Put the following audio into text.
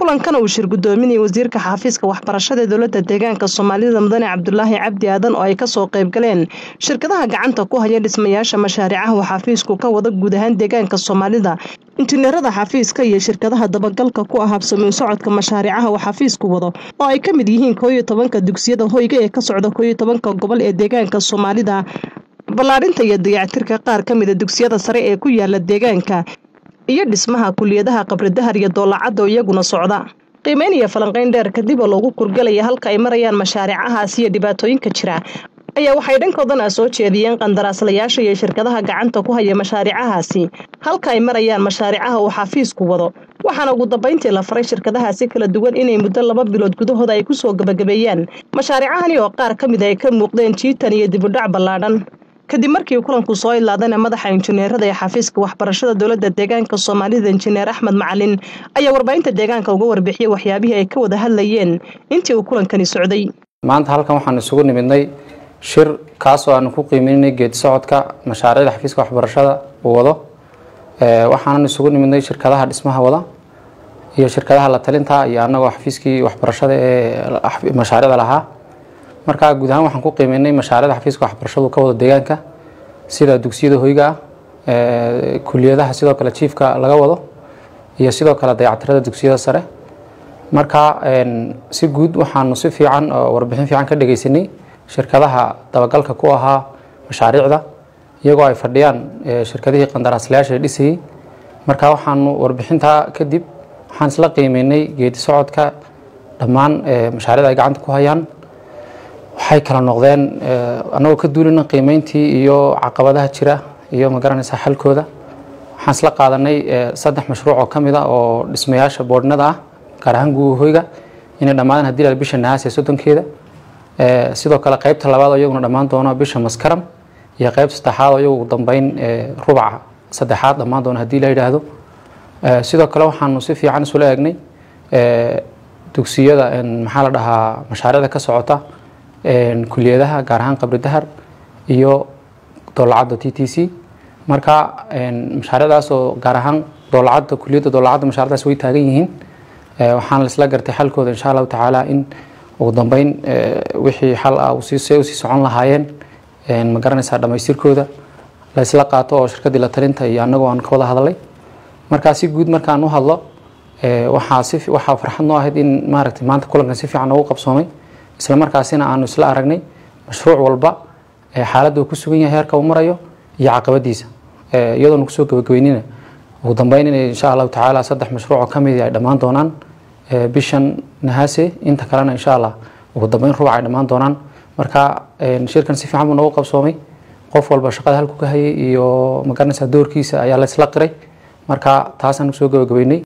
kulankan uu shir gudoominayay wasiirka xafiiska waxbarashada dowladda deegaanka Soomaalida Mudane Cabdullaahi Cabdi Aadan oo ay ka soo qayb galeen shirkadaha gacanta ku haya dhismayaasha mashaariicaha xafiisku ka wada guud ahaan deegaanka Soomaalida injineerada xafiiska iyo shirkadaha dabagalka ku ah habsami socodka mashaariicaha xafiisku wado oo ay kamid yihiin 11 dugsiyada hoyga ee ka socda 11 gobol ee deegaanka Soomaalida balaarinta iyo dayactirka qaar kamid ah dugsiyada sare ee ku yaala deegaanka iyo dhismaha kulliyadaha Qabridahar iyo Doolacad oo iyaguna socda qiimeyn iyo falanqeyn dheer kadib loogu kurgalay halka ay marayaan mashaariicahaas iyo dhibaatooyinka jira ayaa waxay dhankoodan soo jeediyeen qandaraaslayaasha iyo shirkadaha gacanta ku haya mashaariicahaasi halka ay marayaan mashaariicaha uu xafiisku wado waxaana ugu dambeyntii la faray shirkadahaasi kala duwan inay muddo 2 bilood gudahooda ay ku soo gabagabeeyaan mashaariicahani oo qaar kamid ah ay ka muuqdeen jiitan iyo dib u dhac ballaaran kadib markii kulanku soo ilaadana madaxa injineerada ee xafiiska waxbarashada dowladda deegaanka Soomaalida injineer Axmed Macalin ayaa warbaahinta deegaanka uga warbixiyay waxyaabihii ay ka wada hadlayeen intii uu kulankani socday maanta halkan waxaan isugu nimidnay shir kaas oo aan ku qiimeynay geed socodka mashaariicda xafiiska waxbarashada uu wado waxaan isugu nimidnay shirkadaha dhismaha wada iyo shirkadaha la talinta iyo anagoo xafiiskii waxbarashada ee mashaariicda lahaa marka guud ahaan waxaan ku qiimeynay mashaariicda xafiiska waxbarashadu ka wada deegaanka sida dugsiyada hoyga kulliyadaha sidoo kale chiefka laga wado iyo sidoo kale dayactirada dugsiyada sare marka si guud waxaan si fiican oo warbixin fiican ka dhageysanay shirkadaha dabagalka ku ahaa mashaariicda iyagoo ay fadhiyaan shirkadihii qandaraaslayaasha dhisay marka waxaan warbixinta kadib waxaan isla qiimeynay geedi socodka dhammaan mashaariicda ay gacanta ku hayaan waxay kala noqdeen anagoo ka duulina qiimeyntii iyo caqabadaha jira iyo ma garanaysaa xalkooda waxaan isla qaadanay 3 mashruuc oo kamid ah oo dhismayaasha boodhnada ah gaar ahaan hoyga inay dhammaadaan hadii la bisha Naas ee 30keeda sidoo kale qaybta labaad oo iyaguna dhammaan doona bisha Maskaram iyo qaybta saddexaad oo iyagu dambeyn rubaca saddexaad dhammaan doona hadii la yiraahdo sidoo kale waxaan si fiican isula eegnay dugsiyada maxaa la dhahaa mashaariicda ka socota kulliyadaha gaar ahaan Qabridahar iyo Doolacad TTC marka mashaariicdaas oo gaar ahaan Doolacad kulliyada Doolacad mashaariicdaas way taagan yihiin waxaan la isla gartay xalkooda insha Allah taala in ugu dambeyn wixii xal ah si socon lahaayeen ma garanaysaa dhamaystirkooda la isla qaato oo shirkadii la talinta iyo anagoo aan ka wada hadalay marka si guud markaan u hadlo waxa farxad noo ahayd in maaragtay maanta kulankan si fiican ugu qabsoomay isla markaasina aanu isla aragnay mashruuc walba xaaladda uu ku sugan yahay heerka uu marayo iyo caqabadiisa iyadoo ku soo gabagabeynina ugu dambeyn in insha Allah taala 3 mashruuc oo kamid ah dhamaan doonaan bishan Naas inta kalena insha Allah ugu dambeyn ruuc ay dhamaan doonaan marka shirkan si fiican uu qabsoomay qof walba shaqada halku ka hayay iyo ma garanaysaa doorkiisa ayaa la isla qiray marka taasaan soo gabagabeynay